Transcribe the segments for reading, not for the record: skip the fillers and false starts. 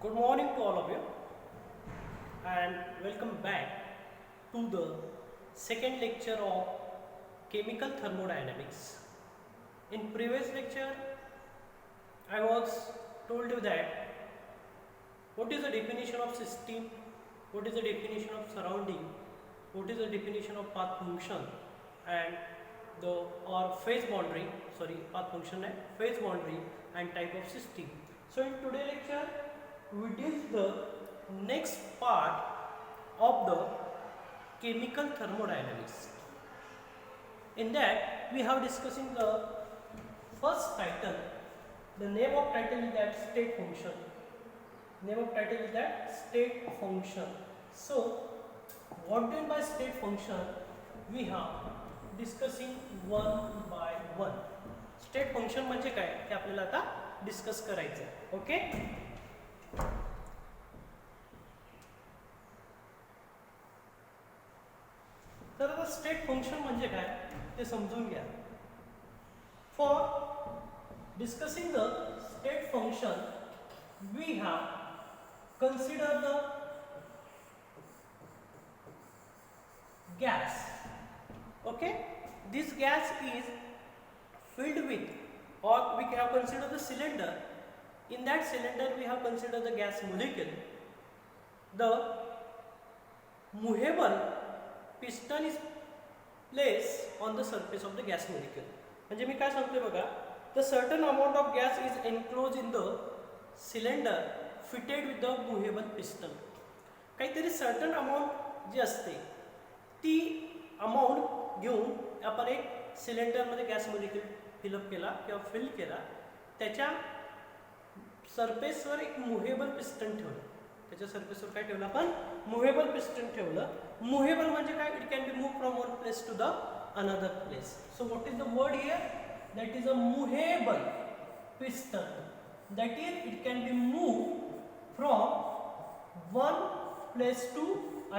Good morning to all of you and welcome back to the second lecture of chemical thermodynamics. In previous lecture I was told you that what is the definition of system, what is the definition of surrounding, what is the definition of path function and the or phase boundary, path function and phase boundary and type of system. So in today's lecture we deal the next part of the chemical thermodynamics. In that we have discussing the first title. The name of title is that state function. Name of title is that state function. So what do you mean by state function? We have discussing one by one. State function म्हणजे काय ते आपल्याला आता discuss करायचं आहे. Okay. तर आता state function म्हणजे काय ते समजून घ्या. For discussing the state function we have considered the gas. Okay, this gas is filled with, or we have considered the cylinder. In that cylinder we have considered the gas molecule. The movable piston is placed on the surface of the gas molecule. म्हणजे मी काय सांगतोय बघा, the certain amount of gas is enclosed in the cylinder fitted with the movable piston. काहीतरी certain amount जी असते ती amount घेऊन आपण एक सिलेंडर मध्ये गॅस मोलिक्यूल फिलअप केला किंवा फिल केला, त्याच्या सरफेसवर एक मुव्हेबल पिस्टन ठेवलं. त्याच्या सरफेसवर काय ठेवलं आपण? मुव्हेबल पिस्टन ठेवलं. मुव्हेबल म्हणजे काय? It can be move from one place to the another place. So what is the word here? That is a movable piston. That is, it can be moved from one place to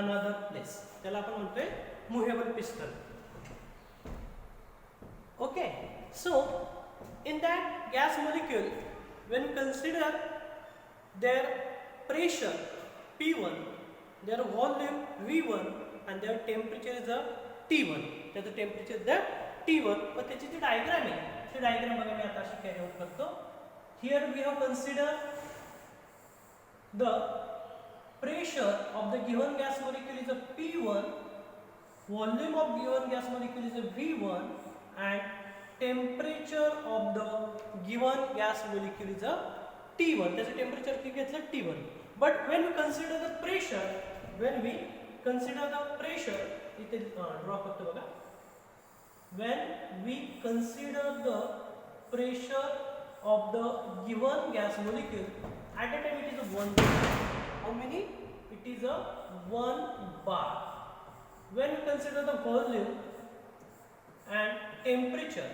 another place. त्याला आपण म्हणतोय movable piston. Okay, so in that gas molecule, when we consider their pressure P1, their volume V1 and their temperature is the T1. त्याचं temperature is the T1. पण त्याची जी diagram आहे ती diagram बघा मी आता अशी कॅरी आउट करतो. Here we have considered the pressure of the given gas molecule is a P1, volume of given gas molecule is a V1 and temperature of the given gas molecule is a T1. त्याचं temperature किती घेतलं? T1. But when we consider the pressure, इथे draw करतो बघा. When we consider the pressure of the given gas molecule, at a time it is a 1 bar. How many? It is a 1 bar. When we consider the volume and temperature,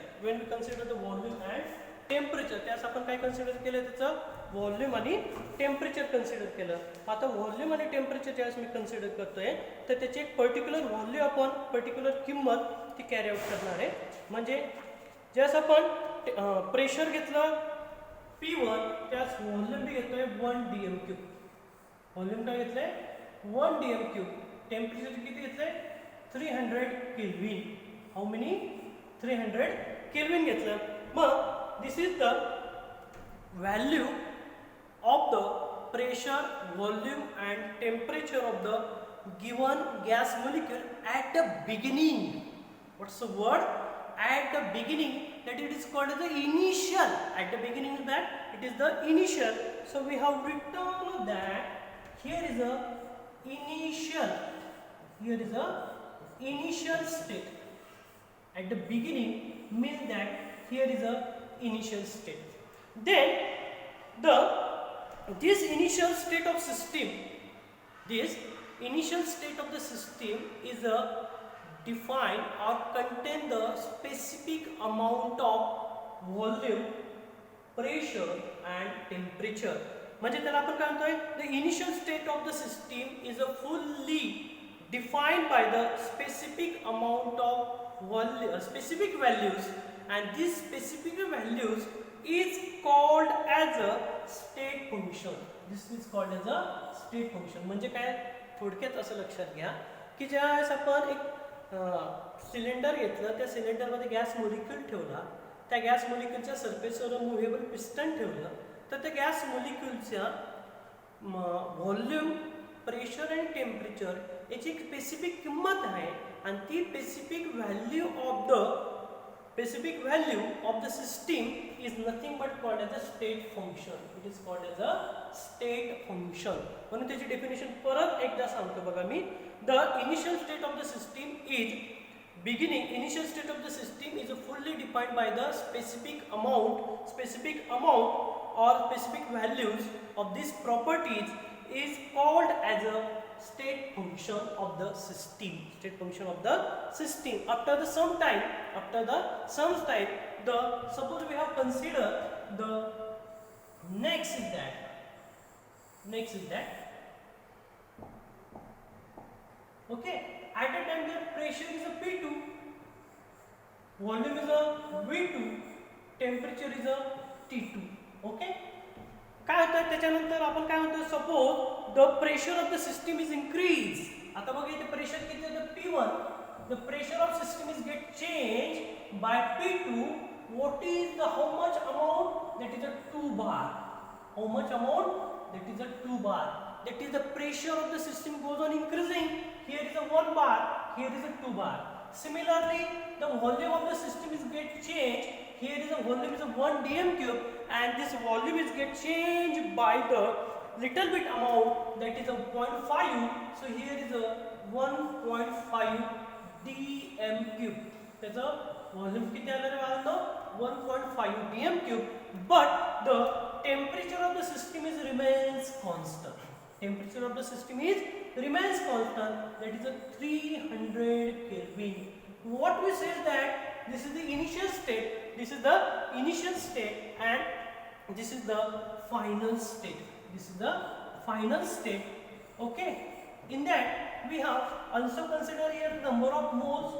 त्यास आपण काय consider केलं? त्याचं volume आणि temperature consider केलं. आता volume आणि temperature ज्यावेळेस मी कन्सिडर करतोय तर त्याची एक पर्टिक्युलर व्हॅल्यू आपण पर्टिक्युलर किंमत ती कॅरी आउट करणार आहे. म्हणजे ज्यावेळेस आपण प्रेशर घेतलं P1, त्यास व्हॉल्यूम बी घेतोय 1 dm3. व्हॉल्यूम काय घेतलंय? 1 dm3. टेम्परेचर किती घेतलंय? 300 केल्विन. How many? 300 केल्विन घेतलं. मग this is the value of the pressure, volume and temperature of the given gas molecule at the beginning. What's the word? At the beginning, that it is called as the initial. At the beginning of that, it is the initial. So we have written that here is a initial. Here is a initial state. At the beginning means that here is a initial state. Then this initial state of system, this initial state of the system is a define or contain the specific amount of volume, pressure and temperature. म्हणजे त्याला आपण काय म्हणतोय? The initial state of the system is a fully defined by the specific amount of specific values, and these specific values is called as a state function. This is called as a state function. म्हणजे काय, थोडक्यात असं लक्षात घ्या की ज्यावेळेस आपण एक सिलेंडर घेतलं, त्या सिलेंडरमध्ये गॅस मॉलिक्यूल ठेवला, त्या गॅस मॉलिक्यूलच्या सरफेसवर मुव्हेबल पिस्टन ठेवलं, तर त्या गॅस मॉलिक्यूलच्या व्हॉल्यूम, प्रेशर आणि टेम्परेचर याची एक स्पेसिफिक किंमत आहे आणि ती specific value of the system is nothing but called as a state function. It is called as a state function. म्हणून त्याची डेफिनेशन परत एकदा सांगतो बघा मी. The initial state of the system is initial state of the system is fully defined by the specific amount or specific values of these properties is called as a state function of the system. After some time, suppose we have considered the next is that okay, at a time the pressure is a P2, volume is a V2, temperature is a T2. okay, काय होतं त्याच्यानंतर आपण काय होतं, suppose the pressure of the system is increase. आता बघा इथे pressure किती आहे, P1. The pressure of system is get change bye P2. what is the how much amount, that is a 2 bar. how much amount, that is a 2 bar. that is the pressure of the system goes on increasing. Here is a 1 bar, here is a 2 bar. Similarly, the volume of the system is get changed. Here is a volume is a 1 dm cube, and this volume is get changed by the little bit amount, that is a 0.5. So here is a 1.5 dm cube. त्याचा volume किती आलं रे बाळांनो, 1.5 dm cube. But the temperature of the system is remains constant. Temperature of the system remains constant, that is a 300 Kelvin. What we say is that this is the initial state, and this is the final state. Okay, in that we have also consider here the number of moles,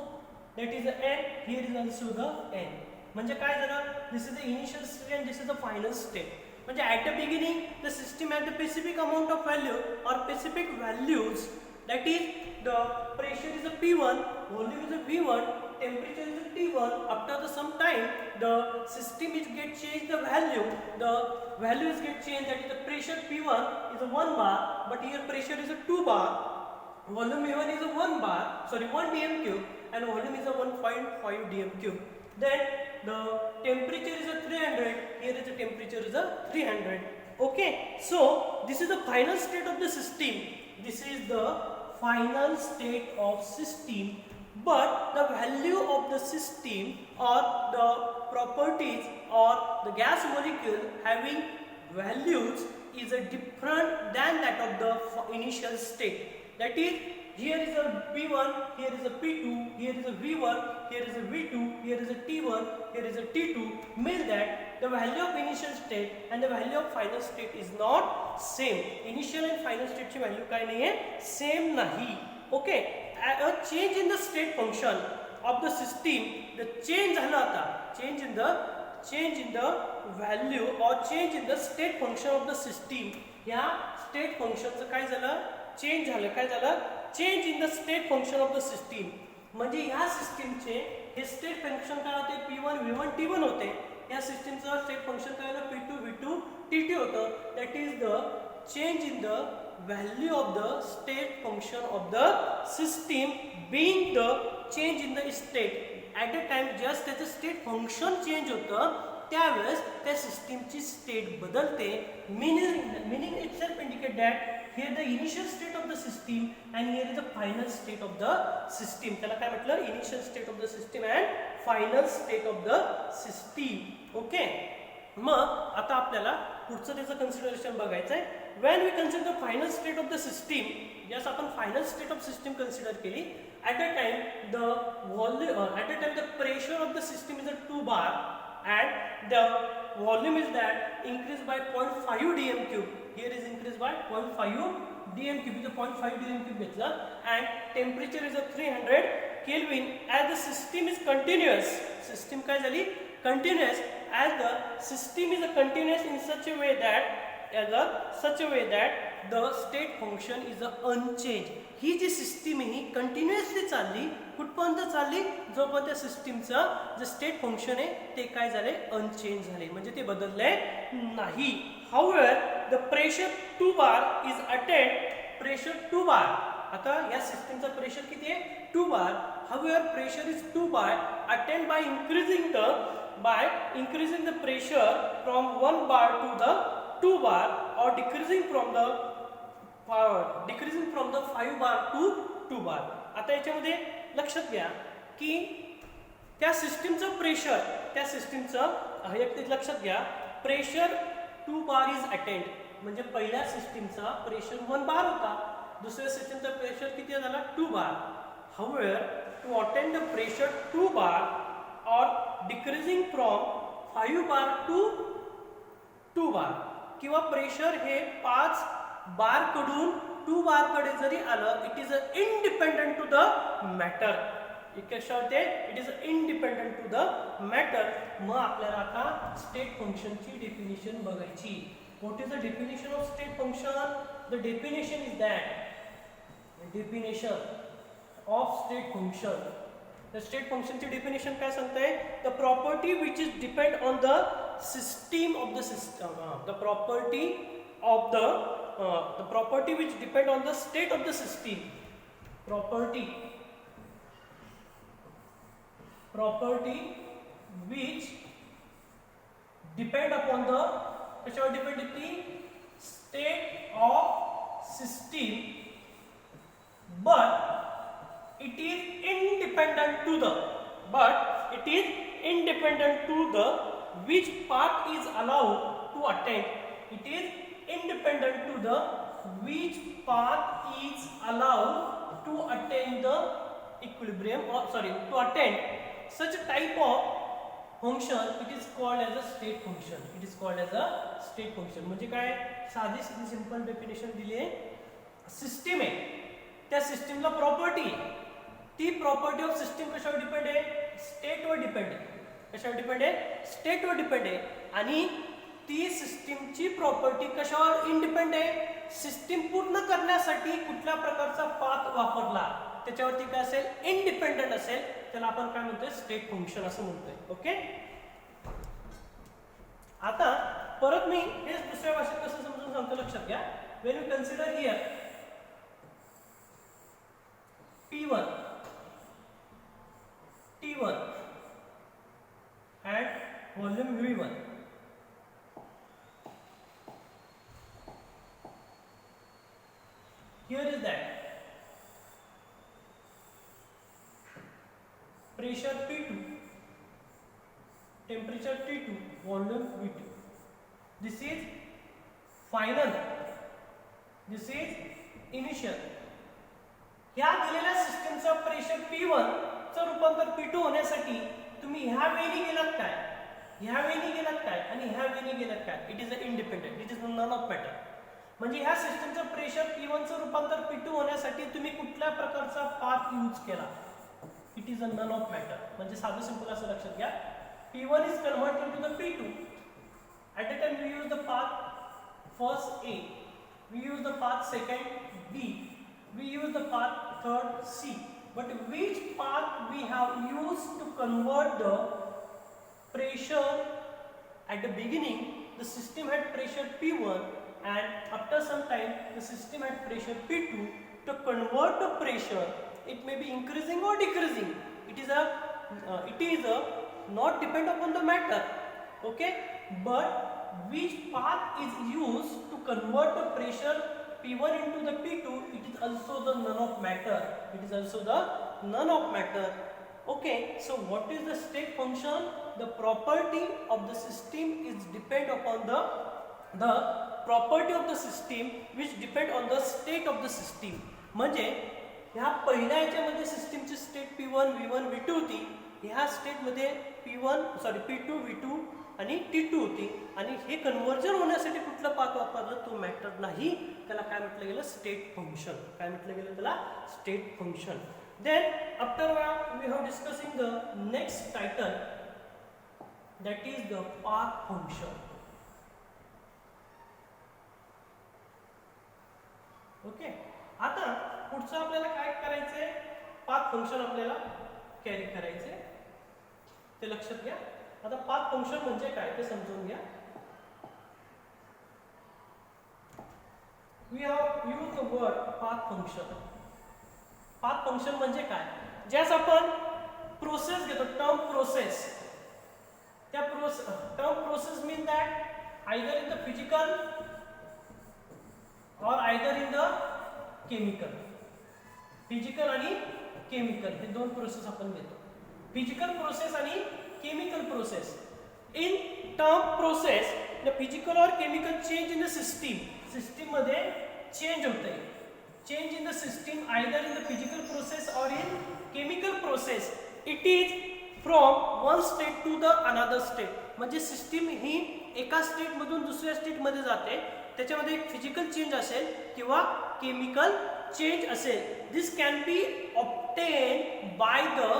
that is the n. Here is also the n. म्हणजे काय झालं, this is the initial state and this is the final state. म्हणजे at the beginning the system had the specific amount of value or specific values, that is the pressure is a P1, volume is a V1, temperature is a T1. After some time the system is get changed, the value is get changed, that is the pressure P1 is a 1 bar, but here pressure is a 2 bar, volume V1 is a 1 dm cube, and volume is a 1.5 dm cube. Then the temperature is a 300, here is the temperature is a 300. okay, so this is the final state of the system. But the value of the system or the properties or the gas molecule having values is a different than that of the initial state. That is, here is a P1, here is a P2, here is a V1, here is a V2, here is a T1, here is a T2. Means that the value of initial state and the value of final state is not same. Initial and final state ची value काय नाही आहे, same नाही. Okay, a change in the state function of the system, the change झाला आता, change in the value or change in the state function of the system. या state function चं काय झालं, चेंज झालं. काय झालं, change in the state function of the system. म्हणजे ह्या सिस्टीमचे हे स्टेट फंक्शन काय होते, P1 V1 T1 होते. या सिस्टीमचं स्टेट फंक्शन काय होतं, P2 V2 T2 होतं. That is the change in the value of the state function of the system being the change in the state. At a time just त्याचं state function change होतं, त्यावेळेस त्या सिस्टीमची state बदलते. meaning itself indicate that here the initial state of the system and here is the final state of the system. त्याला काय म्हटलं, initial state of the system and final state of the system. Okay, मग आता आपल्याला पुढचं त्याचं consideration बघायचं आहे. when we consider the final state of the system, yes, आपण final state of system consider केली. at a time the pressure of the system is a 2 bar and the volume is that increased by 0.5 dm cube. Here is increased by 0.5 dm cube, is a 0.5 dm cube घेतला, and temperature is a 300 Kelvin. As the system is continuous, system काय झाली, continuous, as the system is a continuous in such a way that as a such a way that the state function is unchanged. ही जी system आहे ही continuously चालली, कुठपर्यंत चालली, जोपर्यंत त्या सिस्टीमचं जे स्टेट फंक्शन आहे ते काय झाले, अनचेंज झाले, म्हणजे ते बदलले नाही. However the pressure 2 bar is attained, pressure 2 bar, आता या सिस्टीमचा प्रेशर किती आहे, 2 bar. However pressure is 2 bar attained by increasing the pressure from 1 bar to the 2 bar or decreasing from the 5 bar to 2 bar. आता याच्यामध्ये लक्षात घ्या की त्या सिस्टीमचं प्रेशर, त्या सिस्टीमचं एक लक्षात घ्या, प्रेशर 2 बार इज अटेंड, म्हणजे पहिल्या सिस्टीमचा प्रेशर 1 बार होता, दुसऱ्या सिस्टीमचा प्रेशर किती झाला, 2 bar. However to attain the pressure 2 bar or decreasing from 5 bar to 2 bar, किंवा प्रेशर हे 5 बार कडून 2 बार कडे जरी आलं, it is independent to the matter. कशा होते, it is independent to the matter. मग आपल्याला आता स्टेट फंक्शनची डेफिनेशन बघायची. What is the definition of state function? The definition is that, definition of state function, the state function ची definition काय सांगते, the property which is depend on the system of the system, the property which depend on the state of the system, property which depend upon the state of system, but it is independent to the which path is allowed to attend. It is independent to the which path is allowed to attain the equilibrium, or to attend such a type of function. It is called as a state function. It is called as a state function. म्हणजे काय, साधी simple definition दिली आहे. System आहे, त्या सिस्टीमला property आहे, ती प्रॉपर्टी ऑफ सिस्टीम कशावर डिपेंड आहे, स्टेटवर डिपेंड आहे. कशावर डिपेंड आहे, स्टेटवर डिपेंड आहे. आणि ती सिस्टीमची प्रॉपर्टी कशावर इंडिपेंड आहे, सिस्टीम पूर्ण करण्यासाठी कुठल्या प्रकारचा पाथ वापरला त्याच्यावरती काय असेल, इंडिपेंडंट असेल. त्याला आपण काय म्हणतोय, स्टेट फंक्शन असं म्हणतोय. ओके, आता परत मी हे दुसऱ्या भाषेत कसं समजून सांगतो, लक्षात घ्या. Wien you consider here P1 T1 and volume V1, here is that pressure P2, temperature T2, volume V2. This is final, this is initial. ह्या दिलेल्या सिस्टीमचा प्रेशर P1 चं रूपांतर P2 होण्यासाठी तुम्ही ह्या वेळी गेलात काय, ह्या वेळी गेलात काय आणि ह्या वेळी गेलात काय, it is a independent, it is none of matter. म्हणजे ह्या सिस्टीमचं प्रेशर P1 चं रूपांतर P2 होण्यासाठी तुम्ही कुठल्या प्रकारचा पाथ यूज केला, it is a none of matter. म्हणजे साधं सिंपल असं लक्षात घ्या, P1 is converted to the P2. At the time we use the path first A, we use the path second B, we use the path third C. But which path we have used to convert the pressure? At the beginning the system had pressure P1, and after some time the system had pressure P2. To convert the pressure, it may be increasing or decreasing. It is a not depend upon the matter. Okay, but which path is used to convert the pressure P1 into the P2, it is also the none of matter. It is also the none of matter. Okay, so what is the state function? The property of the system is depend upon the property of the system which depend on the state of the system. म्हणजे ह्या पहिल्या याच्यामध्ये सिस्टीमची state P1, V1, V2 होती. ह्या स्टेटमध्ये P2, V2 आणि T2 होती. आणि हे कन्व्हर्जन होण्यासाठी कुठलं पाथ वापरलं तो मॅटर नाही. त्याला काय म्हटलं गेलं, स्टेट फंक्शन. काय म्हटलं गेलं त्याला, state function. Then after we have discussing the next title, that is the path function. Okay. आता पुढचं आपल्याला काय करायचंय, पाथ फंक्शन आपल्याला कॅरी करायचे, ते लक्षात घ्या. आता पाथ फंक्शन म्हणजे काय ते समजून घ्या. We have use the word path function. Path function म्हणजे काय, ज्यास आपण प्रोसेस घेतो, टर्म प्रोसेस. त्या term process mean that either in the physical और either in the chemical. Physical आणि केमिकल हे दोन प्रोसेस आपण घेतो. फिजिकल प्रोसेस आणि chemical process. In term process the physical और chemical change in the system मध्ये चेंज होते. Change in the system either in the physical process or in chemical process it is from one state to the another state. म्हणजे system ही एका state मधून दुसऱ्या state मध्ये जाते. त्याच्यामध्ये एक फिजिकल चेंज असेल किंवा केमिकल चेंज असेल. This can be obtain by the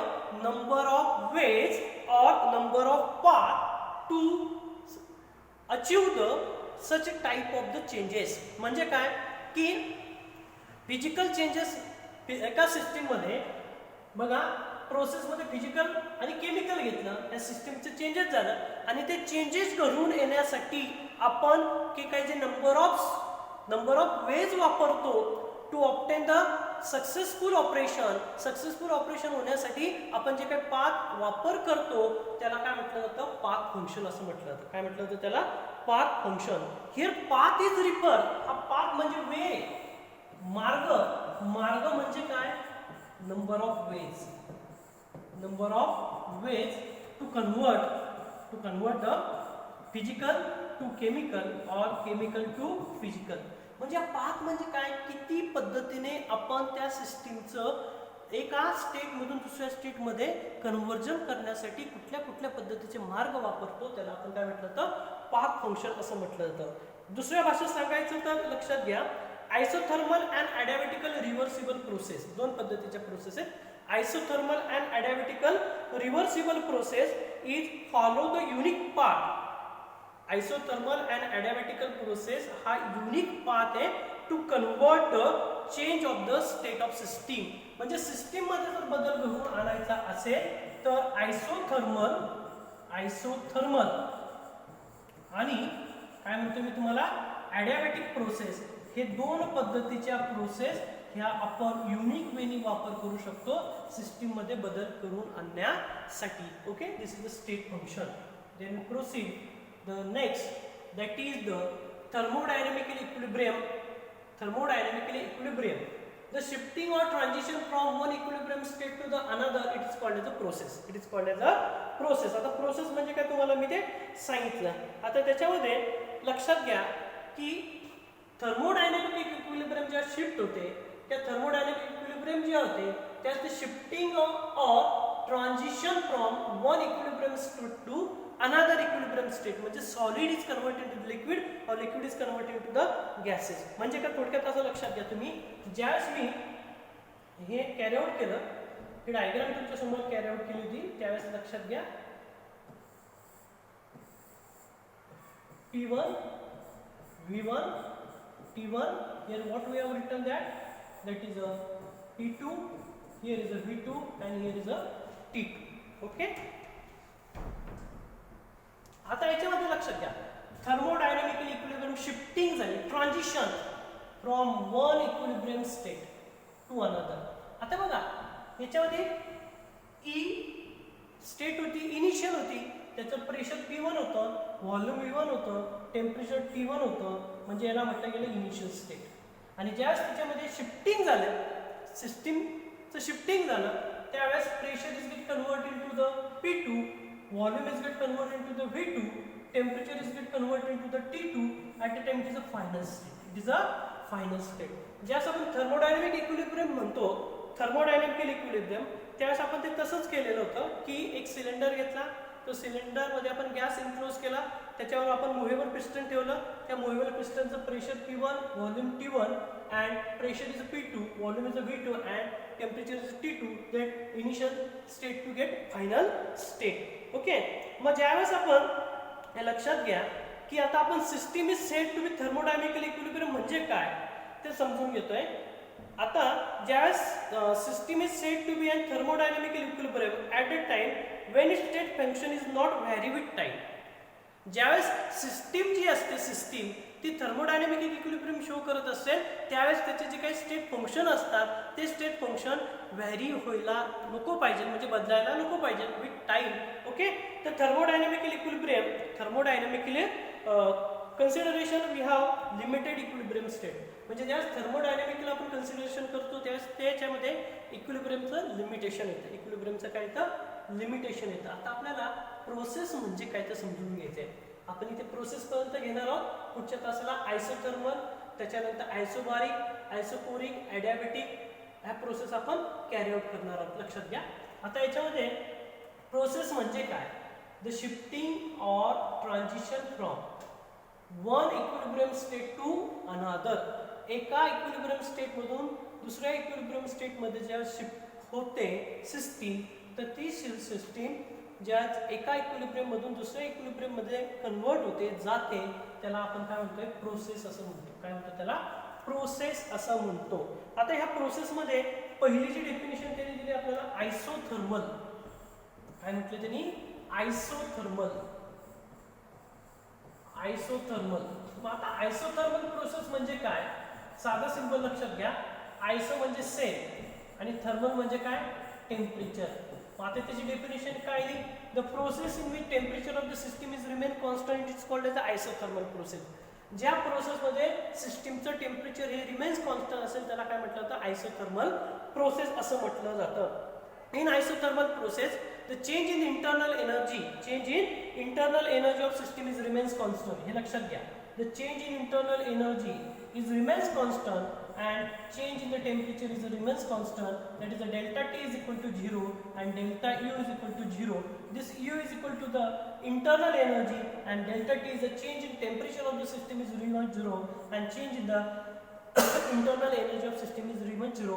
number of ways और number of path to achieve the such type of the changes. म्हणजे काय की फिजिकल चेंजेस एका सिस्टीम मध्ये बघा, प्रोसेस मध्ये फिजिकल आणि केमिकल घेतलं, या सिस्टीमचे चेंजेस झालं आणि ते चेंजेस घडून येण्यासाठी आपण काही जे नंबर ऑफ वेज वापरतो to obtain the successful operation. Successful operation होण्यासाठी आपण जे काही पाथ वापर करतो त्याला काय म्हटलं जातं, पाथ फंक्शन असं म्हटलं जातं. काय म्हटलं जातं त्याला, path function. Here path is refer, हा पाथ म्हणजे वे, मार्ग. मार्ग म्हणजे काय, number of ways. Number of ways to convert the physical to chemical or chemical to physical. म्हणजे पाथ म्हणजे काय, किती पद्धतीने आपण त्या सिस्टीमचं एका स्टेट मधून दुसऱ्या स्टेट मध्ये कन्व्हर्जन करण्यासाठी कुठल्या पद्धतीचे मार्ग वापरतो त्याला आपण काय म्हटलं तर पाथ फंक्शन असं म्हटलं जातं. दुसऱ्या भाषेत सांगायचं तर लक्षात घ्या, isothermal and adiabatical reversible process. दोन पद्धतीच्या प्रोसेस आहेत. Isothermal and adiabatical reversible process is follow the unique path. Isothermal and adiabatical process हा युनिक पाथ आहे to convert the change of the state of system. म्हणजे system मध्ये जर बदल घडवून आणायचा असेल तर आयसोथर्मल आणि काय म्हणतो मी तुम्हाला, ॲडियाबॅटिक प्रोसेस, हे दोन पद्धतीच्या प्रोसेस ह्या आपण युनिक वेनी वापर करू शकतो सिस्टीम मध्ये बदल करून आणण्यासाठी. Okay, this is the state function. Then proceed the next, that is the thermodynamical equilibrium. The shifting or transition from one equilibrium state to the another, it is called as a process. आता process म्हणजे काय तुम्हाला मी ते सांगितलं. आता त्याच्यामध्ये लक्षात घ्या की थर्मोडायनॅमिक इक्विलिब्रियम जेव्हा शिफ्ट होते, त्या थर्मोडायनॅमिक इक्विलिब्रियम जे होते त्यात शिफ्टिंग और transition from one equilibrium state to another equilibrium state. म्हणजे solid is converted to liquid और liquid is converted to the gases. म्हणजे काय थोडक्यात असं लक्षात घ्या तुम्ही, ज्यावेळेस मी हे कॅरी आउट केलं, ही डायग्राम तुमच्या समोर कॅरी आउट केली होती, त्यावेळेस लक्षात घ्या P1 V1 T1, here what we have written that is a P2, here is a V2 and here is a T2. okay. आता याच्यामध्ये लक्षात घ्या, थर्मोडायनॅमिकल इक्विलिब्रियम शिफ्टिंग झाली, transition from one equilibrium state to another. आता बघा याच्यामध्ये E state होती, initial होती, त्याचं प्रेशर P1 होतं, व्हॉल्यूम V1 होतं, टेम्परेचर T1 होतं, म्हणजे याला म्हटलं गेलं इनिशियल स्टेट. आणि ज्यावेळेस त्याच्यामध्ये शिफ्टिंग झालं, सिस्टीमचं शिफ्टिंग झालं, त्यावेळेस pressure is get converted to the P2, volume is get converted into the V2, temperature is get converted into the T2. At the time it is a final state. It is a final state. ज्यास आपण thermodynamic equilibrium म्हणतो, थर्मोडायनॅमिकल equilibrium, त्यावेळेस आपण ते तसंच केलेलं होतं की एक सिलेंडर घेतला, तो सिलेंडर मध्ये आपण गॅस इन्क्लोज केला, त्याच्यावर आपण मुव्हेबल पिस्टन ठेवलं, त्या मुव्हेबल पिस्टनचं pressure P1, volume T1 and pressure is a P2, volume is a V2 and temperature is a T2. That initial state to get final state. Okay. मग ज्यावेळेस आपण हे लक्षात घ्या की आता आपण system is set to be thermodynamical equilibrium म्हणजे काय, ते समजून घेतोय. आता ज्यावेळेस system is said to be an thermodynamical equilibrium at a time when it state function is not vary with time. ज्यावेळेस सिस्टीम जी असते सिस्टीम ती थर्मोडायनॅमिक इक्विलिब्रियम शो करत असेल त्यावेळेस त्याचे जे काही स्टेट फंक्शन असतात ते स्टेट फंक्शन व्हॅरी व्हायला नको पाहिजे, म्हणजे बदलायला नको पाहिजे विथ टाइम. ओके, तर thermodynamical equilibrium consideration we have limited equilibrium state. म्हणजे ज्यावेळेस थर्मोडायनॅमिकल आपण कन्सिडरेशन करतो त्यावेळेस त्याच्यामध्ये इक्विलिब्रियमचं लिमिटेशन येतं. इक्विलिब्रियमचं काय येतं? लिमिटेशन येतं. आता आपल्याला प्रोसेस म्हणजे काय ते समजून घ्यायचं आहे. आपण इथे प्रोसेस पर्यंत घेणार आहोत. पुढच्या तासाला आयसोथर्मल, त्याच्यानंतर आयसोबारिक, आयसोकोरिक, ॲडियाबॅटिक ह्या प्रोसेस आपण कॅरी आउट करणार आहोत. लक्षात घ्या. आता याच्यामध्ये प्रोसेस म्हणजे काय? The shifting or transition from one equilibrium state to another. एका इक्विलिब्रियम स्टेटमधून दुसऱ्या इक्विलिब्रियम स्टेटमध्ये जेव्हा शिफ्ट होते सिस्टीम, तर ती सिस्टीम ज्या एका इक्विलिब्रियममधून दुसऱ्या इक्विलिब्रियममध्ये कन्वर्ट होते जाते त्याला आपण काय म्हणतोय? प्रोसेस असं म्हणतो. काय म्हणतो त्याला? प्रोसेस असं म्हणतो. आता ह्या प्रोसेसमध्ये पहिली जी डेफिनेशन त्यांनी दिली आपल्याला आयसोथर्मल. काय म्हटलं त्यांनी? आयसोथर्मल. आयसोथर्मल. मग आता आयसोथर्मल प्रोसेस म्हणजे काय? साधा सिंपल लक्षात घ्या. आयसो म्हणजे सेम आणि थर्मल म्हणजे काय? टेम्परेचर. आता त्याची डेफिनेशन काय आहे? The process in which temperature of the system is remain constant is called as isothermal process. ज्या प्रोसेसमध्ये सिस्टीमचं टेम्परेचर हे रिमेन्स कॉन्स्टंट असेल त्याला काय म्हटलं जातं? आयसोथर्मल प्रोसेस असं म्हटलं जातं. In isothermal process the change in internal energy of system is remains constant. हे लक्षात घ्या. The change in internal energy is remains constant and change in the temperature is remains constant, that is the delta T is equal to 0 and delta U is equal to 0. This U is equal to the internal energy and delta T is the change in temperature of the system is remains 0 and change in the internal energy of system is remains 0.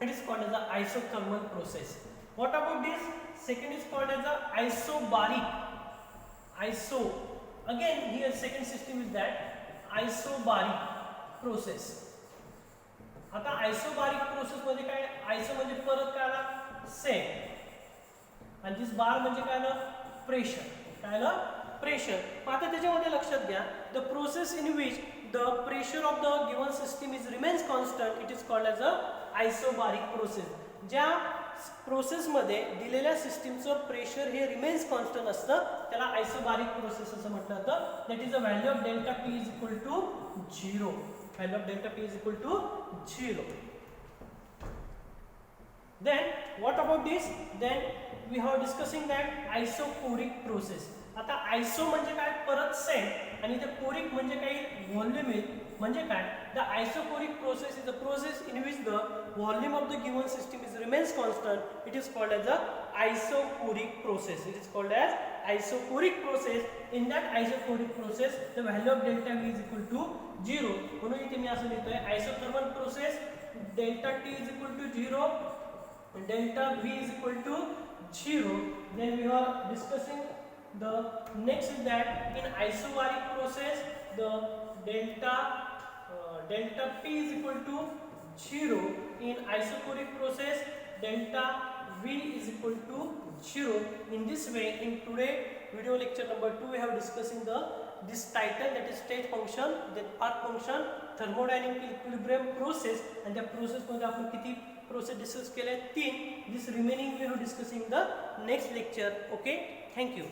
It is called as the isothermal process. What about this? Second is called as the isobaric. Iso, again here second system is that isobaric process. आता आयसोबारिक process मध्ये काय? आयसो म्हणजे परत काय आला? Same. आणि दिस बार म्हणजे काय आलं? प्रेशर. काय आलं? प्रेशर. आता त्याच्यामध्ये लक्षात घ्या. The process in which the pressure of the given system is remains constant it is called as a isobaric process. ज्या प्रोसेसमध्ये दिलेल्या सिस्टीमचं प्रेशर हे रिमेन्स कॉन्स्टंट असतं त्याला आयसोबारिक प्रोसेस असं म्हटलं जातं. That is the value of delta P is equal to 0. Value of delta P is equal to 0. Then what about this? Then we have discussing that isocoric process. आता आयसो म्हणजे काय? परत same आणि ते कोरिक म्हणजे काही व्हॉल्यूम म्हणजे काय? The isochoric process is a process in which the volume of the given system is remains constant. It is called as a isocoric process. It is called as isocoric process. In that isocoric process, the value of delta V is equal to 0. म्हणून इथे मी असं लिहितोय isothermal process delta T is equal to 0, delta V is equal to 0. Then we are discussing the next is that in isobaric process the delta P is equal to 0. In isocoric process delta V is equal to 0. In this way, in today video lecture number 2, we have discussing this title, that is state function, then arc function, thermodynamic equilibrium process, and the process मध्ये आपण किती process discuss केले? 3. This remaining we have discussing the next lecture. Okay, thank you.